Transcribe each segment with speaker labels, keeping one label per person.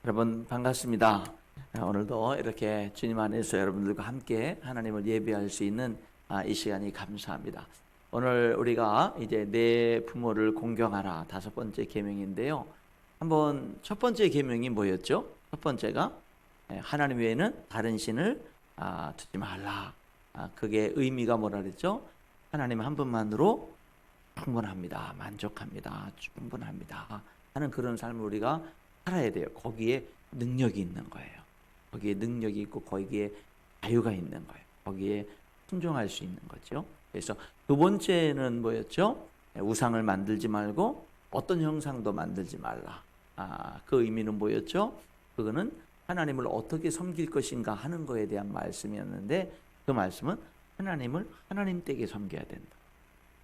Speaker 1: 여러분 반갑습니다. 오늘도 이렇게 주님 안에서 여러분들과 함께 하나님을 예배할 수 있는 이 시간이 감사합니다. 오늘 우리가 이제 내 부모를 공경하라 다섯 번째 계명인데요. 한번 첫 번째 계명이 뭐였죠? 첫 번째가 하나님 외에는 다른 신을 두지 말라. 그게 의미가 뭐라 그랬죠? 하나님 한 분만으로 충분합니다. 만족합니다. 충분합니다. 하는 그런 삶을 우리가 살아야 돼요. 거기에 능력이 있는 거예요. 거기에 능력이 있고 거기에 자유가 있는 거예요. 거기에 순종할 수 있는 거죠. 그래서 두 번째는 뭐였죠? 우상을 만들지 말고 어떤 형상도 만들지 말라. 그 의미는 뭐였죠? 그거는 하나님을 어떻게 섬길 것인가 하는 거에 대한 말씀이었는데 그 말씀은 하나님을 하나님 댁에 섬겨야 된다.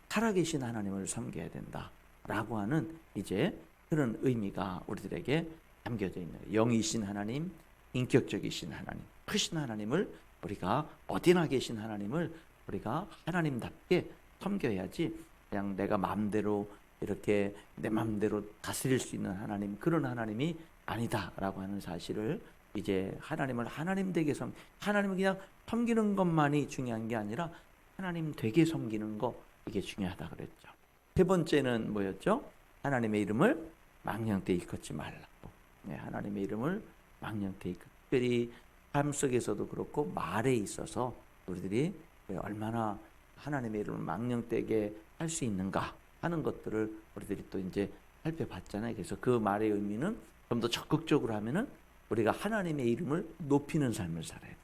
Speaker 1: 살아계신 하나님을 섬겨야 된다. 라고 하는 이제 그런 의미가 우리들에게 담겨져 있는 거예요. 영이신 하나님, 인격적이신 하나님, 크신 하나님을 우리가 어디나 계신 하나님을 우리가 하나님답게 섬겨야지 그냥 내가 마음대로 이렇게 내 마음대로 다스릴 수 있는 하나님, 그런 하나님이 아니다라고 하는 사실을 이제 하나님을 하나님 되게 하나님을 그냥 섬기는 것만이 중요한 게 아니라 하나님 되게 섬기는 거, 이게 중요하다 그랬죠. 세 번째는 뭐였죠? 하나님의 이름을 망령되이 일컫지 말라고. 하나님의 이름을 망령되이, 특별히 삶 속에서도 그렇고 말에 있어서 우리들이 얼마나 하나님의 이름을 망령되게 할 수 있는가 하는 것들을 우리들이 또 이제 살펴봤잖아요. 그래서 그 말의 의미는 좀 더 적극적으로 하면은 우리가 하나님의 이름을 높이는 삶을 살아야 된다.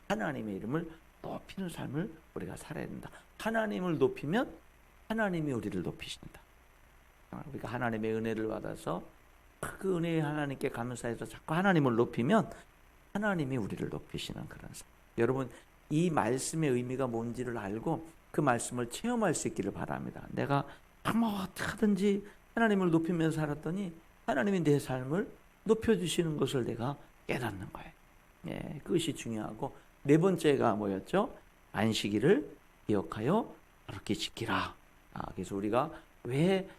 Speaker 1: 하나님의 이름을 높이는 삶을 우리가 살아야 된다. 하나님을 높이면 하나님이 우리를 높이신다. 우리가 하나님의 은혜를 받아서 그 은혜의 하나님께 감사해서 자꾸 하나님을 높이면 하나님이 우리를 높이시는 그런 삶. 여러분, 이 말씀의 의미가 뭔지를 알고 그 말씀을 체험할 수 있기를 바랍니다. 내가 어떻게 하든지 하나님을 높이면서 살았더니 하나님이 내 삶을 높여주시는 것을 내가 깨닫는 거예요. 그것이 중요하고, 네 번째가 뭐였죠? 안식일을 기억하여 그렇게 지키라. 그래서 우리가 왜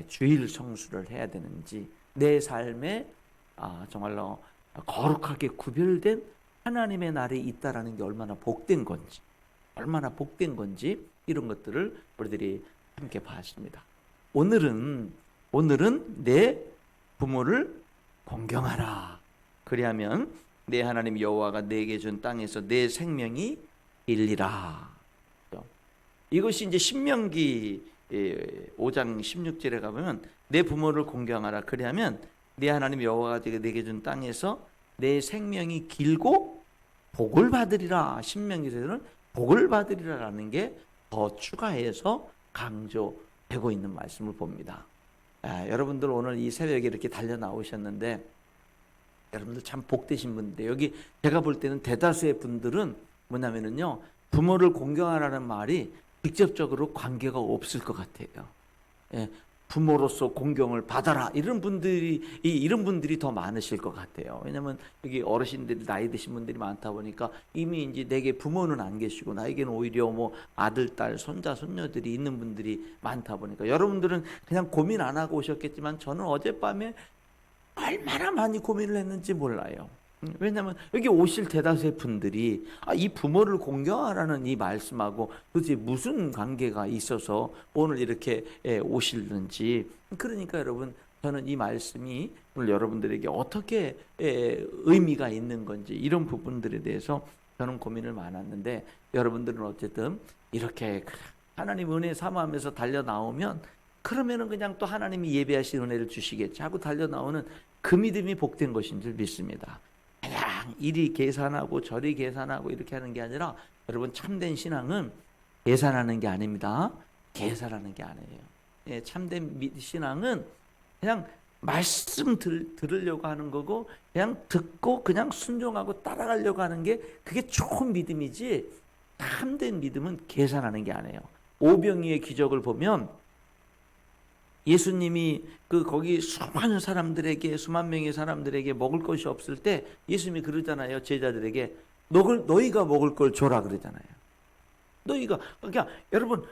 Speaker 1: 주일 성수를 해야 되는지, 내 삶에 정말로 거룩하게 구별된 하나님의 날이 있다라는 게 얼마나 복된 건지, 이런 것들을 우리들이 함께 봤습니다. 오늘은 내 부모를 공경하라. 그리하면 내 하나님 여호와가 내게 준 땅에서 내 생명이 일리라. 이것이 이제 신명기 5장 16절에 가보면 내 부모를 공경하라. 그리하면 내 하나님 여호와가 내게 준 땅에서 내 생명이 길고 복을 받으리라. 신명기에서는 복을 받으리라라는 게 더 추가해서 강조되고 있는 말씀을 봅니다. 여러분들 오늘 이 새벽에 이렇게 달려 나오셨는데 여러분들 참 복되신 분인데, 여기 제가 볼 때는 대다수의 분들은 뭐냐면은요, 부모를 공경하라는 말이 직접적으로 관계가 없을 것 같아요. 부모로서 공경을 받아라, 이런 분들이 더 많으실 것 같아요. 왜냐하면 여기 어르신들이, 나이 드신 분들이 많다 보니까 이미 이제 내게 부모는 안 계시고 나에게는 오히려 뭐 아들, 딸, 손자, 손녀들이 있는 분들이 많다 보니까 여러분들은 그냥 고민 안 하고 오셨겠지만 저는 어젯밤에 얼마나 많이 고민을 했는지 몰라요. 왜냐하면 여기 오실 대다수의 분들이 이 부모를 공경하라는 이 말씀하고 도대체 무슨 관계가 있어서 오늘 이렇게 오실는지. 그러니까 여러분, 저는 이 말씀이 오늘 여러분들에게 어떻게 의미가 있는 건지, 이런 부분들에 대해서 저는 고민을 많았는데, 여러분들은 어쨌든 이렇게 하나님 은혜 사모하면서 달려 나오면 그러면은 그냥 또 하나님이 예배하신 은혜를 주시겠지 하고 달려 나오는 그 믿음이 복된 것인 줄 믿습니다. 그냥 이리 계산하고 저리 계산하고 이렇게 하는 게 아니라, 여러분, 참된 신앙은 계산하는 게 아닙니다. 계산하는 게 아니에요. 참된 신앙은 그냥 말씀 들으려고 하는 거고, 그냥 듣고 그냥 순종하고 따라가려고 하는 게, 그게 좋은 믿음이지, 참된 믿음은 계산하는 게 아니에요. 오병이의 기적을 보면 예수님이 거기 수만 명의 사람들에게 먹을 것이 없을 때 예수님이 그러잖아요. 제자들에게 너희가 먹을 걸 줘라 그러잖아요. 그러니까 여러분,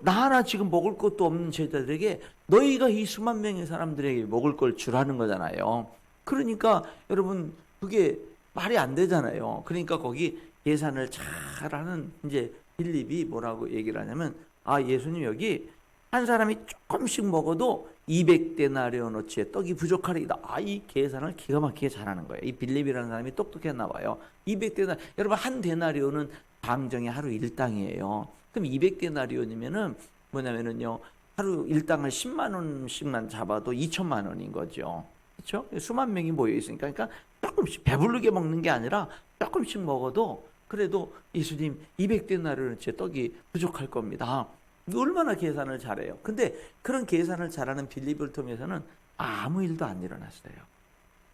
Speaker 1: 나 하나 지금 먹을 것도 없는 제자들에게 너희가 이 수만 명의 사람들에게 먹을 걸 주라는 거잖아요. 그러니까 여러분 그게 말이 안 되잖아요. 그러니까 거기 계산을 잘하는 이제 빌립이 뭐라고 얘기를 하냐면, 아, 예수님 여기 한 사람이 조금씩 먹어도 200데나리온어치의 떡이 부족하리이다. 아, 이 계산을 기가 막히게 잘하는 거예요. 이 빌립이라는 사람이 똑똑했나 봐요. 200데나, 여러분 한 데나리온은 방정의 하루 일당이에요. 그럼 200데나리온이면은 뭐냐면은요, 하루 일당을 10만 원씩만 잡아도 2천만 원인 거죠. 그렇죠? 수만 명이 모여 있으니까, 그러니까 조금씩 배부르게 먹는 게 아니라 조금씩 먹어도 그래도 예수님 200데나리온어치의 떡이 부족할 겁니다. 얼마나 계산을 잘해요. 근데 그런 계산을 잘하는 빌립을 통해서는 아무 일도 안 일어났어요.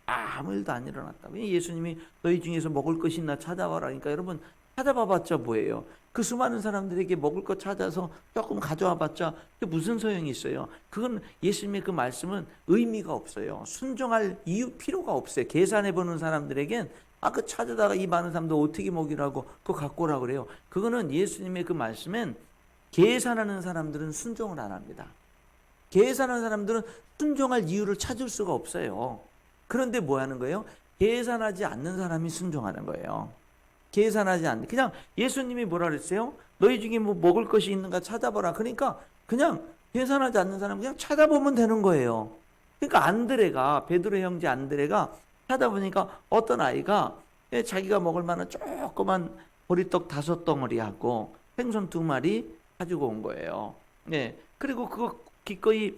Speaker 1: 아무 일도 안 일어났다. 예수님이 너희 중에서 먹을 것이 있나 찾아와라니까, 여러분 찾아봐봤자 뭐예요? 그 수많은 사람들에게 먹을 것 찾아서 조금 가져와봤자 무슨 소용이 있어요? 그건 예수님의 그 말씀은 의미가 없어요. 순종할 이유 필요가 없어요. 계산해보는 사람들에겐 그 찾아다가 이 많은 사람들 어떻게 먹이라고 그거 갖고 오라고 그래요. 그거는 예수님의 그 말씀엔 계산하는 사람들은 순종을 안 합니다. 계산하는 사람들은 순종할 이유를 찾을 수가 없어요. 그런데 뭐 하는 거예요? 계산하지 않는 사람이 순종하는 거예요. 계산하지 않는, 그냥 예수님이 뭐라 그랬어요? 너희 중에 뭐 먹을 것이 있는가 찾아보라. 그러니까 그냥 계산하지 않는 사람은 그냥 찾아보면 되는 거예요. 그러니까 안드레가, 베드로 형제 안드레가 찾아보니까 어떤 아이가 자기가 먹을 만한 조그만 보리떡 5덩어리하고 생선 2마리 가지고 온 거예요. 네. 그리고 그거 기꺼이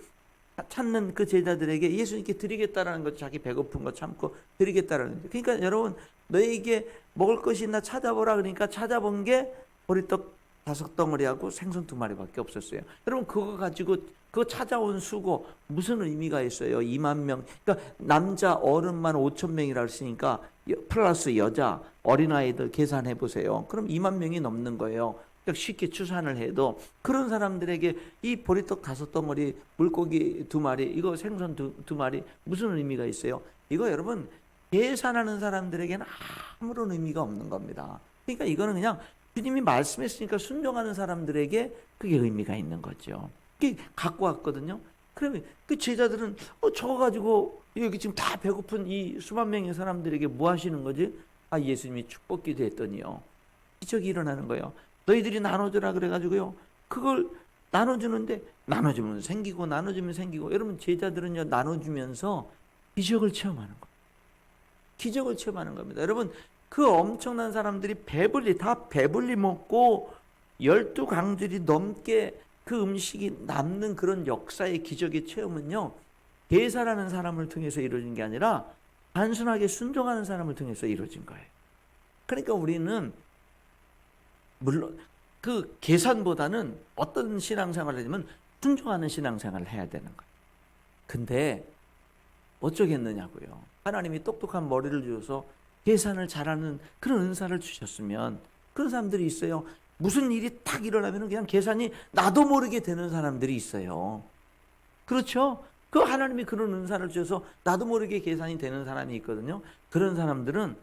Speaker 1: 찾는 그 제자들에게 예수님께 드리겠다라는 거죠. 자기 배고픈 거 참고 드리겠다라는 거죠. 그러니까 여러분, 너에게 먹을 것이 있나 찾아보라. 그러니까 찾아본 게 보리떡 5덩어리하고 생선 2마리밖에 없었어요. 여러분, 그거 가지고 그거 찾아온 수고 무슨 의미가 있어요? 2만 명. 그러니까 남자 어른만 5천 명이라 했으니까 플러스 여자 어린아이들 계산해 보세요. 그럼 2만 명이 넘는 거예요. 쉽게 추산을 해도. 그런 사람들에게 이 보리떡 5덩어리, 물고기 2마리, 이거 생선 2마리 무슨 의미가 있어요? 이거 여러분 계산하는 사람들에게는 아무런 의미가 없는 겁니다. 그러니까 이거는 그냥 주님이 말씀했으니까 순종하는 사람들에게 그게 의미가 있는 거죠. 그게 갖고 왔거든요. 그러면 그 제자들은 저거 가지고 여기 지금 다 배고픈 이 수만 명의 사람들에게 뭐 하시는 거지? 예수님이 축복기도 했더니요, 기적이 일어나는 거예요. 너희들이 나눠주라 그래가지고요, 그걸 나눠주는데 나눠주면 생기고 나눠주면 생기고. 여러분, 제자들은요 나눠주면서 기적을 체험하는 거예요. 기적을 체험하는 겁니다. 여러분, 그 엄청난 사람들이 배불리 먹고 12강들이 넘게 그 음식이 남는 그런 역사의 기적의 체험은요, 계산하는 사람을 통해서 이루어진 게 아니라 단순하게 순종하는 사람을 통해서 이루어진 거예요. 그러니까 우리는 물론 그 계산보다는 어떤 신앙생활을 하냐면 순종하는 신앙생활을 해야 되는 거예요. 근데 어쩌겠느냐고요. 하나님이 똑똑한 머리를 주셔서 계산을 잘하는 그런 은사를 주셨으면, 그런 사람들이 있어요. 무슨 일이 딱 일어나면 그냥 계산이 나도 모르게 되는 사람들이 있어요. 그렇죠? 그 하나님이 그런 은사를 주셔서 나도 모르게 계산이 되는 사람이 있거든요. 그런 사람들은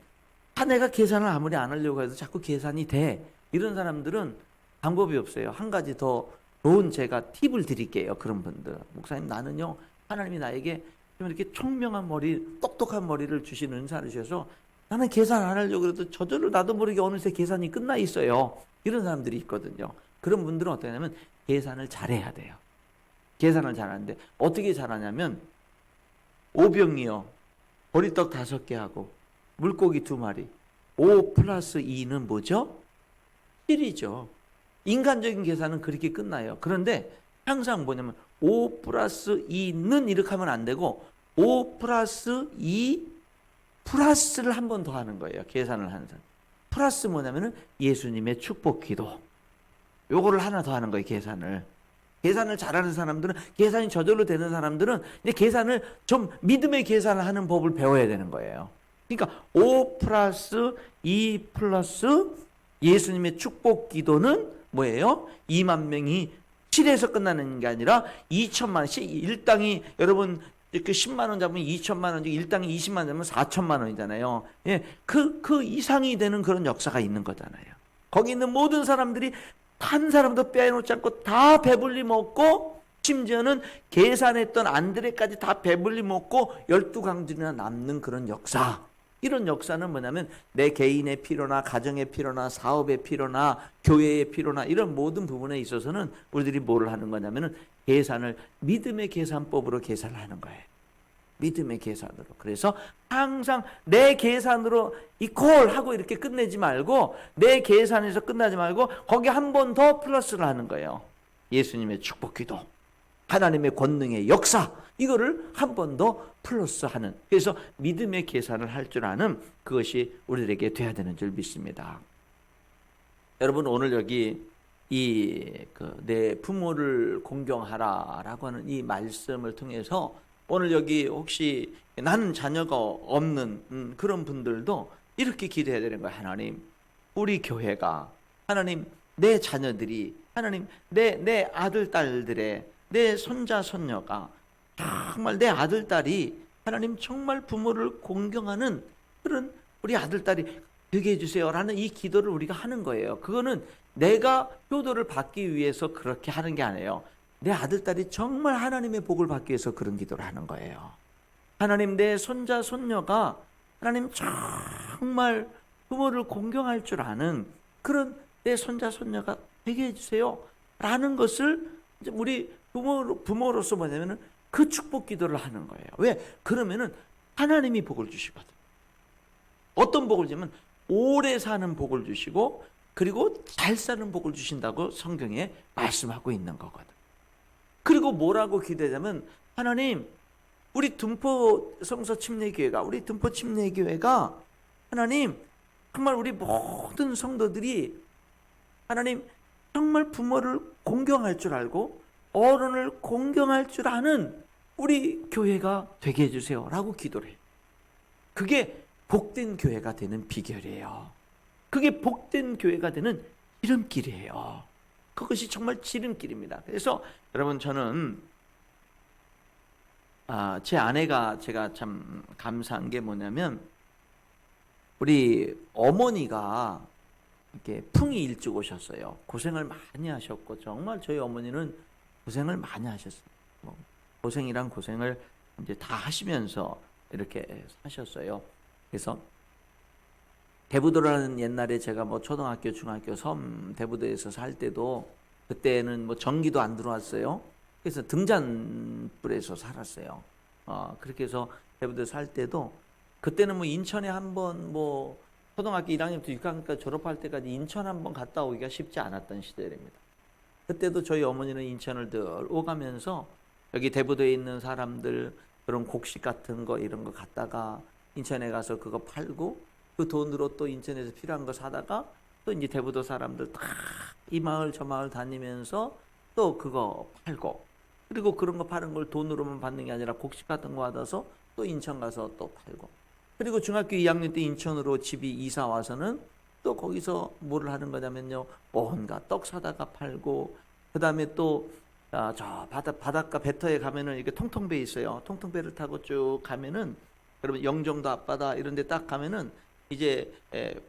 Speaker 1: 내가 계산을 아무리 안 하려고 해도 자꾸 계산이 돼. 이런 사람들은 방법이 없어요. 한 가지 더 좋은 제가 팁을 드릴게요. 그런 분들, 목사님 나는요 하나님이 나에게 좀 이렇게 총명한 머리, 똑똑한 머리를 주신 은사를 주셔서 나는 계산 안 하려고 해도 저절로 나도 모르게 어느새 계산이 끝나 있어요. 이런 사람들이 있거든요. 그런 분들은 어떻게 하냐면 계산을 잘해야 돼요. 계산을 잘하는데 어떻게 잘하냐면, 오병이요 보리떡 5개 하고 물고기 2마리, 5 플러스 2는 뭐죠? 7이죠. 인간적인 계산은 그렇게 끝나요. 그런데 항상 뭐냐면 5 플러스 2는 이렇게 하면 안 되고 5 플러스 2 플러스를 한 번 더 하는 거예요. 계산을 하는 사람. 플러스 뭐냐면은 예수님의 축복 기도. 요거를 하나 더 하는 거예요. 계산을 잘하는 사람들은, 계산이 저절로 되는 사람들은 이제 계산을 좀 믿음의 계산을 하는 법을 배워야 되는 거예요. 그러니까 5 플러스 2 플러스 예수님의 축복 기도는 뭐예요? 2만 명이 7에서 끝나는 게 아니라 2천만, 일당이 여러분 그 10만 원 잡으면 2천만 원, 일당이 20만 원 잡으면 4천만 원이잖아요. 예, 그 이상이 되는 그런 역사가 있는 거잖아요. 거기 있는 모든 사람들이 한 사람도 빼놓지 않고 다 배불리 먹고 심지어는 계산했던 안드레까지 다 배불리 먹고 12강들이나 남는 그런 역사. 이런 역사는 뭐냐면 내 개인의 필요나 가정의 필요나 사업의 필요나 교회의 필요나 이런 모든 부분에 있어서는 우리들이 뭐를 하는 거냐면은 계산을 믿음의 계산법으로 계산을 하는 거예요. 믿음의 계산으로. 그래서 항상 내 계산으로 이퀄 하고 이렇게 끝내지 말고 내 계산에서 끝나지 말고 거기 한 번 더 플러스를 하는 거예요. 예수님의 축복 기도, 하나님의 권능의 역사, 이거를 한 번 더 플러스하는, 그래서 믿음의 계산을 할 줄 아는 그것이 우리에게 돼야 되는 줄 믿습니다. 여러분, 오늘 여기 내 부모를 공경하라라고 하는 이 말씀을 통해서 오늘 여기 혹시 나는 자녀가 없는 그런 분들도 이렇게 기도해야 되는 거예요. 하나님, 우리 교회가, 하나님, 내 자녀들이, 하나님, 내 아들 딸들의, 내 손자 손녀가 정말, 내 아들 딸이 하나님 정말 부모를 공경하는 그런 우리 아들 딸이 되게 해주세요 라는 이 기도를 우리가 하는 거예요. 그거는 내가 효도를 받기 위해서 그렇게 하는 게 아니에요. 내 아들 딸이 정말 하나님의 복을 받기 위해서 그런 기도를 하는 거예요. 하나님, 내 손자 손녀가 하나님 정말 부모를 공경할 줄 아는 그런 내 손자 손녀가 되게 해주세요 라는 것을 이제 우리 부모로서 뭐냐면은 그 축복 기도를 하는 거예요. 왜? 그러면은 하나님이 복을 주시거든. 어떤 복을 주면 오래 사는 복을 주시고 그리고 잘 사는 복을 주신다고 성경에 말씀하고 있는 거거든. 그리고 뭐라고 기도하자면, 하나님, 우리 둔포 성서 침례교회가, 우리 둔포 침례교회가 하나님 정말 우리 모든 성도들이 하나님 정말 부모를 공경할 줄 알고 어른을 공경할 줄 아는 우리 교회가 되게 해주세요 라고 기도를 해요. 그게 복된 교회가 되는 비결이에요. 그게 복된 교회가 되는 지름길이에요. 그것이 정말 지름길입니다. 그래서 여러분, 저는 제 아내가, 제가 참 감사한 게 뭐냐면, 우리 어머니가 이렇게 풍이 일찍 오셨어요. 고생을 많이 하셨고, 정말 저희 어머니는 고생을 많이 하셨어요. 고생이란 고생을 이제 다 하시면서 이렇게 사셨어요. 그래서 대부도라는, 옛날에 제가 뭐 초등학교, 중학교 섬 대부도에서 살 때도 그때는 뭐 전기도 안 들어왔어요. 그래서 등잔불에서 살았어요. 그렇게 해서 대부도에 살 때도, 그때는 뭐 인천에 한번 뭐 초등학교 1학년부터 6학년까지 졸업할 때까지 인천 한번 갔다 오기가 쉽지 않았던 시절입니다. 그때도 저희 어머니는 인천을 늘 오가면서 여기 대부도에 있는 사람들 그런 곡식 같은 거 이런 거 갖다가 인천에 가서 그거 팔고, 그 돈으로 또 인천에서 필요한 거 사다가 또 이제 대부도 사람들 다 이 마을 저 마을 다니면서 또 그거 팔고, 그리고 그런 거 파는 걸 돈으로만 받는 게 아니라 곡식 같은 거 받아서 또 인천 가서 또 팔고, 그리고 중학교 2학년 때 인천으로 집이 이사 와서는 또 거기서 뭐를 하는 거냐면요, 온갖 떡 사다가 팔고, 그 다음에 또 저 바닷가 배터에 가면은 이렇게 통통배 있어요. 통통배를 타고 쭉 가면은, 여러분 영종도 앞바다 이런 데 딱 가면은 이제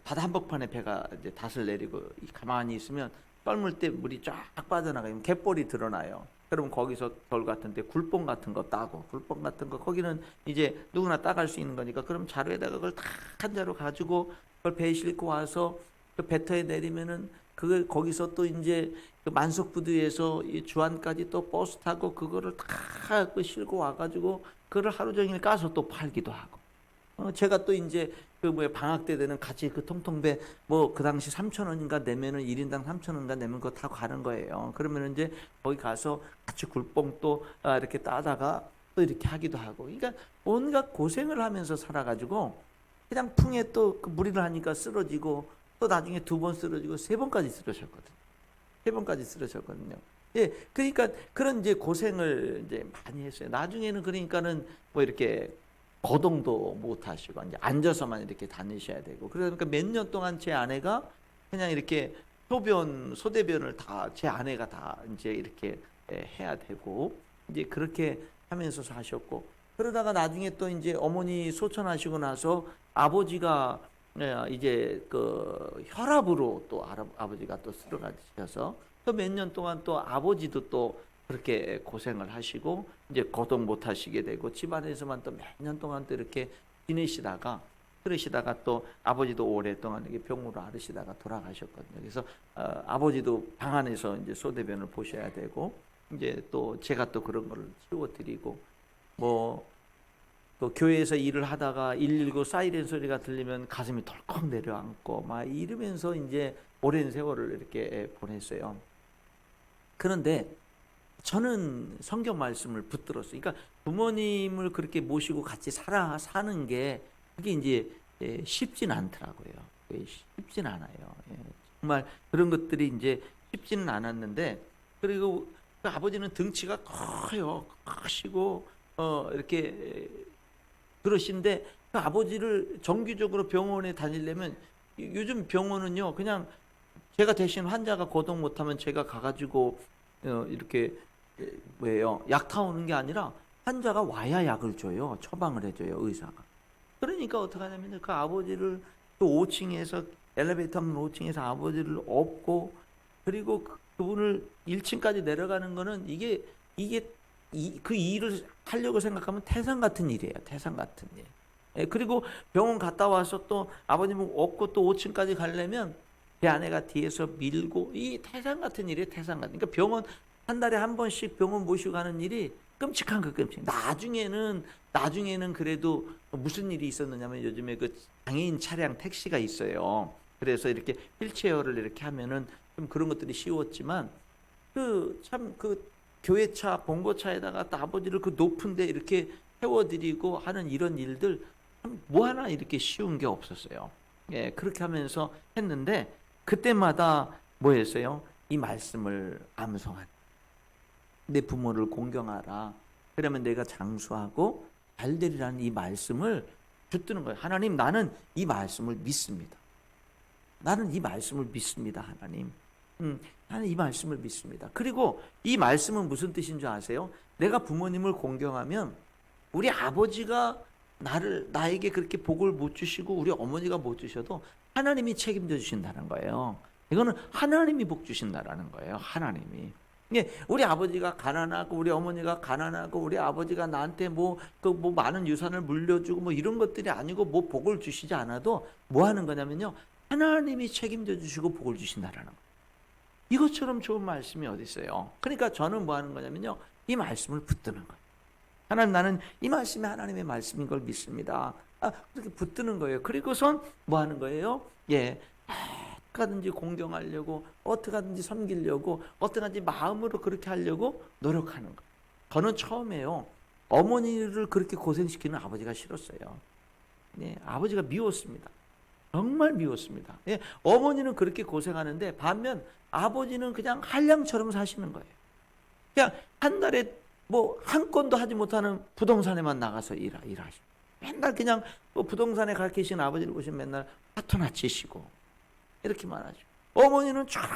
Speaker 1: 바다 한복판에 배가 이제 닷을 내리고 가만히 있으면 썰물 때 물이 쫙 빠져나가면 갯벌이 드러나요. 그러면 거기서 돌 같은 데 굴뽕 같은 거 따고, 굴뽕 같은 거 거기는 이제 누구나 따갈 수 있는 거니까, 그럼 자루에다가 그걸 다 한 자루 가지고 그걸 배에 싣고 와서 그 배터에 내리면은 그걸 거기서 또 이제 그 만석부두에서 이 주안까지 또 버스 타고 그거를 다 그 싣고 와가지고 그걸 하루 종일 까서 또 팔기도 하고. 제가 또 이제 그 뭐야 방학 때 되는 같이 그 통통배 뭐 그 당시 3,000원인가 내면은 1인당 3,000원인가 내면 그거 타고 가는 거예요. 그러면 이제 거기 가서 같이 굴뽕 또 이렇게 따다가 또 이렇게 하기도 하고. 그러니까 온갖 고생을 하면서 살아가지고 그냥 풍에 또 그 무리를 하니까 쓰러지고, 또 나중에 2번 쓰러지고 3번까지 쓰러졌거든요. 3번까지 쓰러졌거든요. 예, 그러니까 그런 이제 고생을 이제 많이 했어요. 나중에는 그러니까는 뭐 이렇게 거동도 못 하시고 이제 앉아서만 이렇게 다니셔야 되고, 그러니까 몇 년 동안 제 아내가 그냥 이렇게 소대변을 다 제 아내가 다 이제 이렇게 해야 되고, 이제 그렇게 하면서 사셨고, 그러다가 나중에 또 이제 어머니 소천하시고 나서 아버지가 이제 그 혈압으로 또 아버지가 또 쓰러가셔서 또 몇 년 동안 또 아버지도 또 그렇게 고생을 하시고 이제 거동 못 하시게 되고 집안에서만 또 몇 년 동안 또 이렇게 지내시다가 그러시다가 또 아버지도 오랫동안 이렇게 병으로 앓으시다가 돌아가셨거든요. 그래서 아버지도 방 안에서 이제 소대변을 보셔야 되고 이제 또 제가 또 그런 걸 치워드리고 뭐 또 교회에서 일을 하다가 119 사이렌 소리가 들리면 가슴이 덜컥 내려앉고 막 이러면서 이제 오랜 세월을 이렇게 보냈어요. 그런데 저는 성경 말씀을 붙들었어요. 그러니까 부모님을 그렇게 모시고 같이 사는 게 그게 이제 쉽진 않더라고요. 쉽진 않아요. 정말 그런 것들이 이제 쉽지는 않았는데 그리고 그 아버지는 등치가 커요. 크시고 이렇게 그러신데 그 아버지를 정기적으로 병원에 다니려면 요즘 병원은요 그냥 제가 대신 환자가 거동 못하면 제가 가가지고 이렇게 뭐예요 약 타오는 게 아니라 환자가 와야 약을 줘요. 처방을 해줘요 의사가. 그러니까 어떻게 하냐면 그 아버지를 또 5층에서 엘리베이터 없는 5층에서 아버지를 업고 그리고 그분을 1층까지 내려가는 거는 이게 그 일을 하려고 생각하면 태산 같은 일이에요. 태산 같은 일. 예, 그리고 병원 갔다 와서 또 아버님을 업고 또 5층까지 가려면 제 아내가 뒤에서 밀고 이 태산 같은 일이에요. 태산 같은. 그러니까 병원 한 달에 한 번씩 병원 모시고 가는 일이 끔찍한 그 끔찍. 나중에는 그래도 무슨 일이 있었느냐면 요즘에 그 장애인 차량 택시가 있어요. 그래서 이렇게 휠체어를 이렇게 하면은 좀 그런 것들이 쉬웠지만 그 교회차 봉고차에다가 또 아버지를 그 높은데 이렇게 태워드리고 하는 이런 일들 뭐 하나 이렇게 쉬운 게 없었어요. 예, 그렇게 하면서 했는데 그때마다 뭐 했어요? 이 말씀을 암송한 내 부모를 공경하라. 그러면 내가 장수하고 잘 되리라는 이 말씀을 붙드는 거예요. 하나님 나는 이 말씀을 믿습니다. 나는 이 말씀을 믿습니다. 하나님. 나는 이 말씀을 믿습니다. 그리고 이 말씀은 무슨 뜻인 줄 아세요? 내가 부모님을 공경하면 우리 아버지가 나에게 그렇게 복을 못 주시고 우리 어머니가 못 주셔도 하나님이 책임져 주신다는 거예요. 이거는 하나님이 복 주신다라는 거예요. 하나님이. 우리 아버지가 가난하고 우리 어머니가 가난하고 우리 아버지가 나한테 뭐 많은 유산을 물려주고 뭐 이런 것들이 아니고 뭐 복을 주시지 않아도 뭐 하는 거냐면요. 하나님이 책임져 주시고 복을 주신다라는 거예요. 이것처럼 좋은 말씀이 어디 있어요? 그러니까 저는 뭐 하는 거냐면요. 이 말씀을 붙드는 거예요. 하나님 나는 이 말씀이 하나님의 말씀인 걸 믿습니다. 그렇게 붙드는 거예요. 그리고선 뭐 하는 거예요? 예. 어떻게 하든지 공경하려고 어떻게 하든지 섬기려고 어떻게 하든지 마음으로 그렇게 하려고 노력하는 거예요. 저는 처음에요. 어머니를 그렇게 고생시키는 아버지가 싫었어요. 네, 아버지가 미웠습니다. 정말 미웠습니다. 예, 어머니는 그렇게 고생하는데 반면 아버지는 그냥 한량처럼 사시는 거예요. 그냥 한 달에 뭐 한 건도 하지 못하는 부동산에만 나가서 일하시고 맨날 그냥 뭐 부동산에 가 계신 아버지를 보시면 맨날 파토나 치시고 이렇게만 하죠. 어머니는 쫙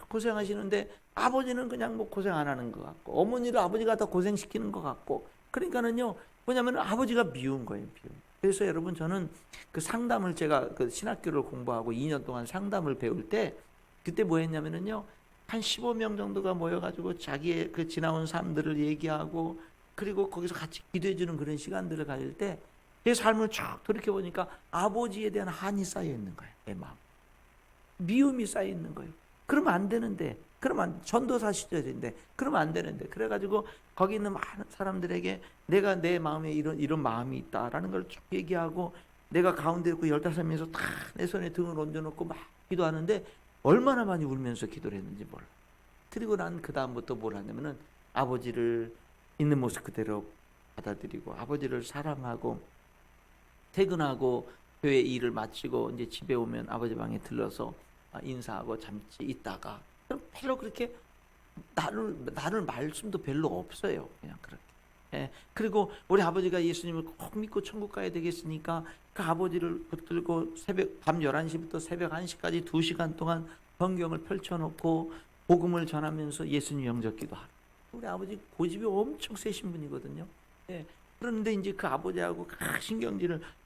Speaker 1: 고생하시는데 아버지는 그냥 뭐 고생 안 하는 것 같고 어머니를 아버지가 더 고생시키는 것 같고 그러니까는요 뭐냐면 아버지가 미운 거예요. 미운. 그래서 여러분 저는 그 상담을 제가 그 신학교를 공부하고 2년 동안 상담을 배울 때 그때 뭐 했냐면은요 한 15명 정도가 모여가지고 자기의 그 지나온 삶들을 얘기하고 그리고 거기서 같이 기도해주는 그런 시간들을 가질 때 제 삶을 쫙 돌이켜보니까 아버지에 대한 한이 쌓여 있는 거예요. 내 마음. 미움이 쌓여 있는 거예요. 그러면 안 되는데 그러면 전도사 시절인데 그러면 안 되는데 그래가지고 거기 있는 많은 사람들에게 내가 내 마음에 이런 마음이 있다라는 걸 쭉 얘기하고 내가 가운데 있고 15명에서 다 내 손에 등을 얹어놓고 막 기도하는데 얼마나 많이 울면서 기도를 했는지 몰라. 그리고 난 그 다음부터 뭘 하냐면은 아버지를 있는 모습 그대로 받아들이고 아버지를 사랑하고 퇴근하고 교회 일을 마치고 이제 집에 오면 아버지 방에 들러서 인사하고 잠시 있다가 별로 그렇게 나눌 말씀도 별로 없어요. 그냥 그렇게. 예. 그리고 우리 아버지가 예수님을 꼭 믿고 천국 가야 되겠으니까 그 아버지를 붙들고 밤 11시부터 새벽 1시까지 2시간 동안 성경을 펼쳐놓고 복음을 전하면서 예수님 영접기도 하고 우리 아버지 고집이 엄청 세신 분이거든요. 예. 그런데 이제 그 아버지하고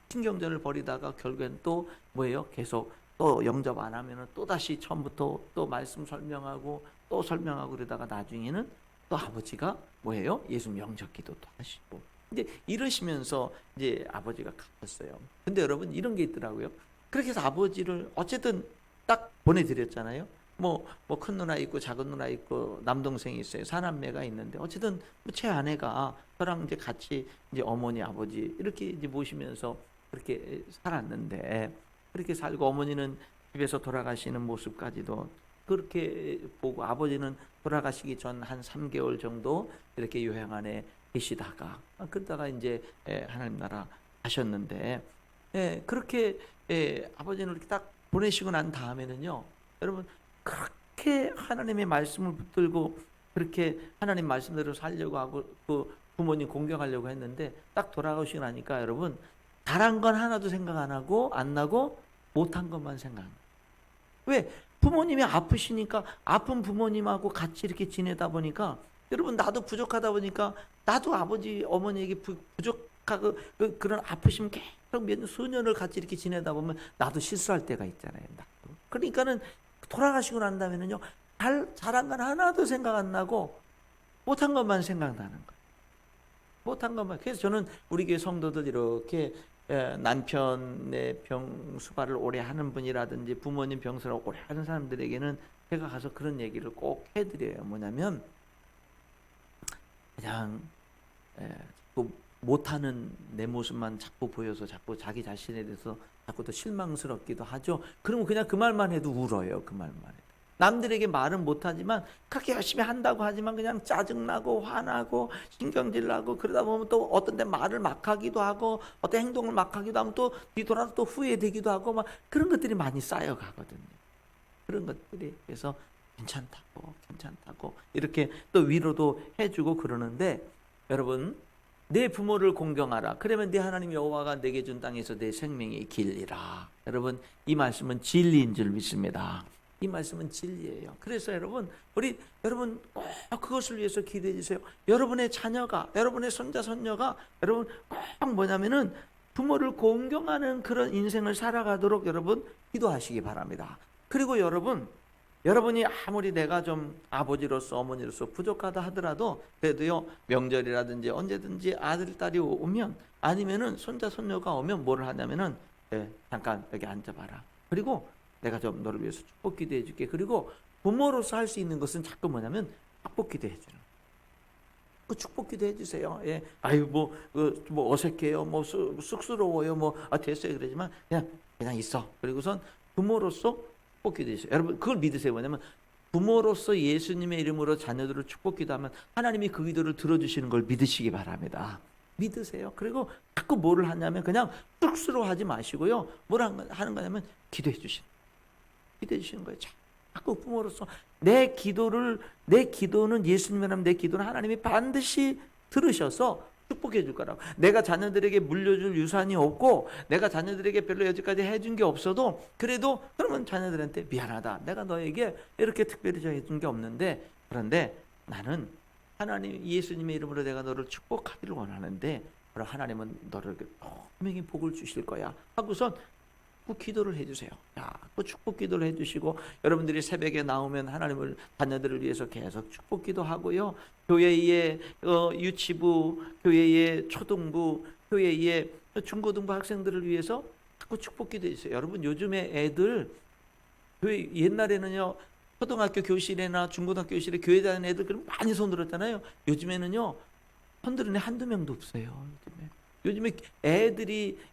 Speaker 1: 신경전을 벌이다가 결국엔 또 뭐예요? 계속 또 영접 안 하면은 또 다시 처음부터 또 말씀 설명하고 또 설명하고 그러다가 나중에는 또 아버지가 뭐예요? 예수 명절 기도도 하시고. 이제 이러시면서 이제 아버지가 가셨어요. 근데 여러분 이런 게 있더라고요. 그렇게 해서 아버지를 어쨌든 딱 보내드렸잖아요. 뭐 큰 누나 있고 작은 누나 있고 남동생이 있어요. 사남매가 있는데 어쨌든 제 아내가 저랑 이제 같이 이제 어머니 아버지 이렇게 이제 모시면서 그렇게 살았는데, 그렇게 살고 어머니는 집에서 돌아가시는 모습까지도 그렇게 보고, 아버지는 돌아가시기 전 한 3개월 정도 이렇게 요양 안에 계시다가 그러다가 이제 하나님 나라 가셨는데, 그렇게 아버지는 이렇게 딱 보내시고 난 다음에는요, 여러분 그렇게 하나님의 말씀을 붙들고 그렇게 하나님 말씀대로 살려고 하고 그 부모님 공경하려고 했는데, 딱 돌아가시고 나니까 여러분 잘한 건 하나도 생각 안 하고 안 나고 못한 것만 생각합니다. 왜? 부모님이 아프시니까 아픈 부모님하고 같이 이렇게 지내다 보니까, 여러분 나도 부족하다 보니까 나도 아버지 어머니에게 부족하고 그런 아프심 계속 수년을 같이 이렇게 지내다 보면 나도 실수할 때가 있잖아요. 나도. 그러니까는 돌아가시고 난 다음에는요, 잘한 건 하나도 생각 안 나고 못한 것만 생각나는 거예요. 못한 것만. 그래서 저는 우리 교회 성도들 이렇게 남편의 병수발을 오래 하는 분이라든지 부모님 병수를 오래 하는 사람들에게는 제가 가서 그런 얘기를 꼭 해드려요. 뭐냐면 그냥 자꾸 못하는 내 모습만 자꾸 보여서 자꾸 자기 자신에 대해서 자꾸 더 실망스럽기도 하죠. 그러면 그냥 그 말만 해도 울어요. 그 말만 해도. 남들에게 말은 못하지만 그렇게 열심히 한다고 하지만 그냥 짜증나고 화나고 신경질 나고, 그러다 보면 또 어떤 데 말을 막 하기도 하고 어떤 행동을 막 하기도 하면 또 뒤돌아서 또 후회되기도 하고 막 그런 것들이 많이 쌓여가거든요. 그런 것들이. 그래서 괜찮다고 이렇게 또 위로도 해주고 그러는데, 여러분 내 부모를 공경하라. 그러면 네 하나님 여호와가 내게 준 땅에서 내 생명이 길리라. 여러분 이 말씀은 진리인 줄 믿습니다. 이 말씀은 진리예요. 그래서 여러분 여러분 꼭 그것을 위해서 기도해 주세요. 여러분의 자녀가, 여러분의 손자 손녀가 여러분 꼭 뭐냐면은 부모를 공경하는 그런 인생을 살아가도록 여러분 기도하시기 바랍니다. 그리고 여러분이 아무리 내가 좀 아버지로서 어머니로서 부족하다 하더라도 그래도요, 명절이라든지 언제든지 아들 딸이 오면 아니면은 손자 손녀가 오면 뭘 하냐면은 잠깐 여기 앉아봐라. 그리고 내가 좀 너를 위해서 축복 기도해 줄게. 그리고 부모로서 할 수 있는 것은 자꾸 뭐냐면 축복 기도해 주는. 그 축복 기도해 주세요. 예. 아유 뭐 어색해요. 뭐 쑥스러워요. 됐어요. 그러지만 그냥 있어. 그리고선 부모로서 축복 기도해 주세요. 여러분 그걸 믿으세요. 뭐냐면 부모로서 예수님의 이름으로 자녀들을 축복 기도하면 하나님이 그 기도를 들어주시는 걸 믿으시기 바랍니다. 믿으세요. 그리고 자꾸 뭐를 하냐면 그냥 쑥스러워하지 마시고요. 뭘 하는 거냐면 기도해 주시는 거예요. 자꾸 부모로서 내 기도는 예수님이라면 내 기도는 하나님이 반드시 들으셔서 축복해 줄 거라고. 내가 자녀들에게 물려줄 유산이 없고 내가 자녀들에게 별로 여지까지 해준 게 없어도 그래도 그러면 자녀들한테 미안하다. 내가 너에게 이렇게 특별히 해준 게 없는데, 그런데 나는 하나님 예수님의 이름으로 내가 너를 축복하기를 원하는데 그럼 하나님은 너를 분명히 복을 주실 거야 하고선 그 기도를 해주세요. 그 축복 기도를 해주시고, 여러분들이 새벽에 나오면 하나님을 자녀들을 위해서 계속 축복 기도하고요. 교회의 유치부, 교회의 초등부, 교회의 중고등부 학생들을 위해서 자꾸 축복 기도해 주세요. 여러분 요즘에 애들 옛날에는요 초등학교 교실이나 중고등학교 교실에 교회 다니는 애들 그럼 많이 손들었잖아요. 요즘에는요 손들은 애 한두 명도 없어요. 요즘에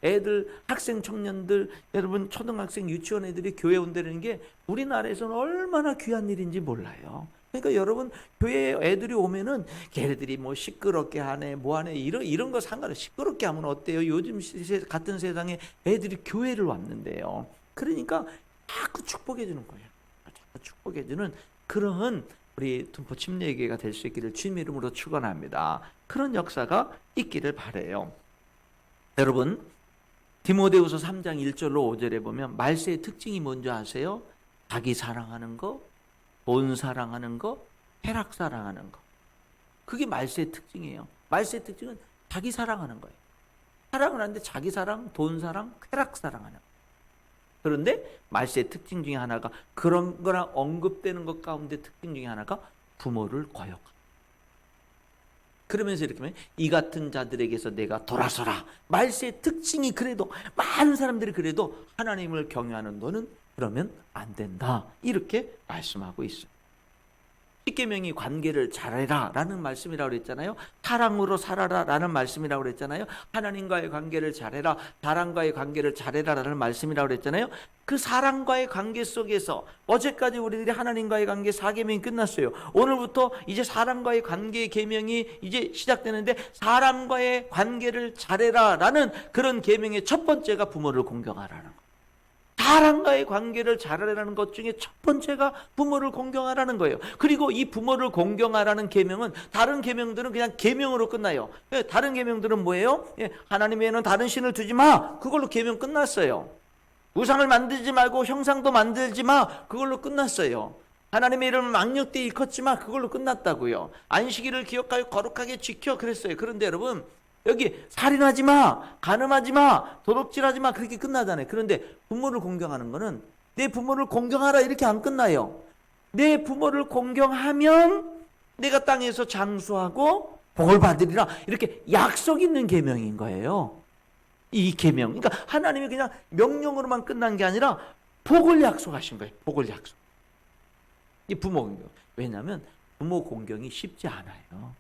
Speaker 1: 애들 학생 청년들 여러분 초등학생 유치원 애들이 교회 온다는 게 우리나라에서는 얼마나 귀한 일인지 몰라요. 그러니까 여러분 교회에 애들이 오면은 걔네들이 뭐 시끄럽게 하네 뭐 하네 이런 거 상관없이 시끄럽게 하면 어때요? 요즘 같은 세상에 애들이 교회를 왔는데요. 그러니까 자꾸 축복해 주는 거예요. 자꾸 축복해 주는 그런 우리 둔포 침례교회가 될 수 있기를 주님의 이름으로 축원합니다. 그런 역사가 있기를 바라요. 여러분 디모데후서 3장 1절로 5절에 보면 말세의 특징이 뭔지 아세요? 자기 사랑하는 거, 돈 사랑하는 거, 쾌락 사랑하는 거. 그게 말세의 특징이에요. 말세의 특징은 자기 사랑하는 거예요. 사랑을 하는데 자기 사랑, 돈 사랑, 쾌락 사랑하는 거예요. 그런데 말세의 특징 중에 하나가 그런 거랑 언급되는 것 가운데 특징 중에 하나가 부모를 거역하는 거예요. 그러면서 이렇게 하면 이 같은 자들에게서 내가 돌아서라. 말세의 특징이 그래도 많은 사람들이 그래도 하나님을 경외하는 너는 그러면 안 된다. 이렇게 말씀하고 있어요. 십계명이 관계를 잘해라 라는 말씀이라고 그랬잖아요. 사랑으로 살아라 라는 말씀이라고 그랬잖아요. 하나님과의 관계를 잘해라, 사랑과의 관계를 잘해라 라는 말씀이라고 그랬잖아요. 그 사랑과의 관계 속에서 어제까지 우리들이 하나님과의 관계 4계명이 끝났어요. 오늘부터 이제 사람과의 관계의 계명이 이제 시작되는데, 사람과의 관계를 잘해라 라는 그런 계명의 첫 번째가 부모를 공경하라는 거예요. 사람과의 관계를 잘하라는 것 중에 첫 번째가 부모를 공경하라는 거예요. 그리고 이 부모를 공경하라는 계명은 다른 계명들은 그냥 계명으로 끝나요. 다른 계명들은 뭐예요? 하나님 외에는 다른 신을 두지 마. 그걸로 계명 끝났어요. 우상을 만들지 말고 형상도 만들지 마. 그걸로 끝났어요. 하나님의 이름을 망령되이 일컫지 마. 그걸로 끝났다고요. 안식일을 기억하여 거룩하게 지켜 그랬어요. 그런데 여러분, 여기 살인하지 마, 간음하지 마, 도둑질하지 마, 그렇게 끝나잖아요. 그런데 부모를 공경하는 거는 내 부모를 공경하라 이렇게 안 끝나요. 내 부모를 공경하면 내가 땅에서 장수하고 복을 받으리라, 이렇게 약속 있는 계명인 거예요. 이 계명, 그러니까 하나님이 그냥 명령으로만 끝난 게 아니라 복을 약속하신 거예요. 복을 약속. 이 부모 공경. 왜냐하면 부모 공경이 쉽지 않아요.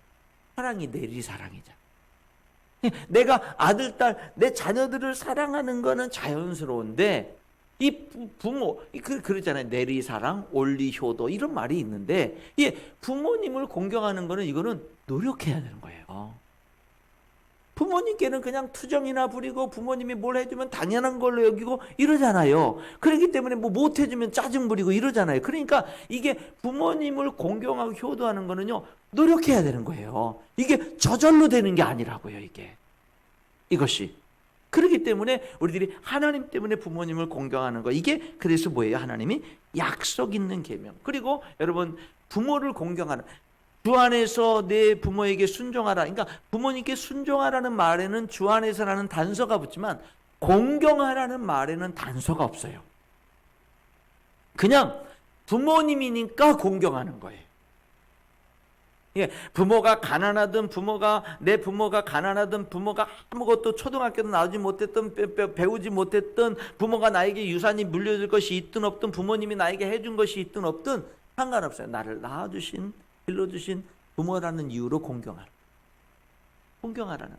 Speaker 1: 사랑이 내리사랑이잖아요. 내가 아들, 딸, 내 자녀들을 사랑하는 거는 자연스러운데, 이 부모, 그러잖아요. 내리사랑, 올리효도, 이런 말이 있는데, 부모님을 공경하는 거는 이거는 노력해야 되는 거예요. 부모님께는 그냥 투정이나 부리고 부모님이 뭘 해주면 당연한 걸로 여기고 이러잖아요. 그렇기 때문에 뭐 못 해주면 짜증 부리고 이러잖아요. 그러니까 이게 부모님을 공경하고 효도하는 거는요, 노력해야 되는 거예요. 이게 저절로 되는 게 아니라고요, 이것이. 그렇기 때문에 우리들이 하나님 때문에 부모님을 공경하는 거, 이게 그래서 뭐예요? 하나님이 약속 있는 계명. 그리고 여러분, 부모를 공경하는, 주 안에서 내 부모에게 순종하라. 그러니까 부모님께 순종하라는 말에는 주 안에서라는 단서가 붙지만 공경하라는 말에는 단서가 없어요. 그냥 부모님이니까 공경하는 거예요. 부모가 가난하든 내 부모가 가난하든 부모가 아무것도 초등학교도 나오지 못했던, 배우지 못했던, 부모가 나에게 유산이 물려줄 것이 있든 없든, 부모님이 나에게 해준 것이 있든 없든 상관없어요. 나를 낳아주신, 길러주신 부모라는 이유로 공경하라는 거예요.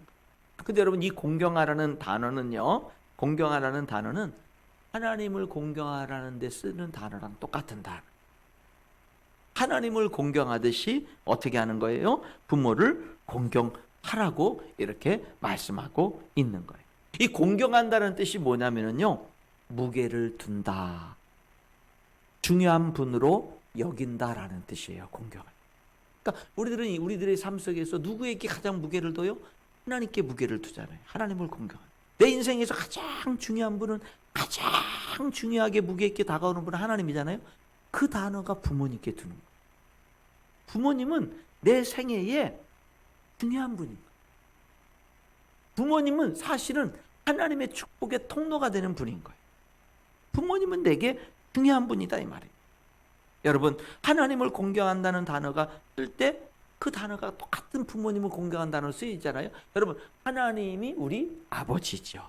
Speaker 1: 근데 여러분, 이 공경하라는 단어는요, 공경하라는 단어는 하나님을 공경하라는 데 쓰는 단어랑 똑같은 단어. 하나님을 공경하듯이 어떻게 하는 거예요? 부모를 공경하라고 이렇게 말씀하고 있는 거예요. 이 공경한다는 뜻이 뭐냐면요, 무게를 둔다, 중요한 분으로 여긴다라는 뜻이에요. 공경을. 그러니까 우리들은 우리들의 삶 속에서 누구에게 가장 무게를 둬요? 하나님께 무게를 두잖아요. 하나님을 공경하는. 내 인생에서 가장 중요한 분은, 가장 중요하게 무게 있게 다가오는 분은 하나님이잖아요. 그 단어가 부모님께 두는 거예요. 부모님은 내 생애에 중요한 분입니다. 부모님은 사실은 하나님의 축복의 통로가 되는 분인 거예요. 부모님은 내게 중요한 분이다, 이 말이에요. 여러분, 하나님을 공경한다는 단어가 쓸 때 그 단어가 똑같은 부모님을 공경한 단어로 쓰이잖아요. 여러분, 하나님이 우리 아버지죠.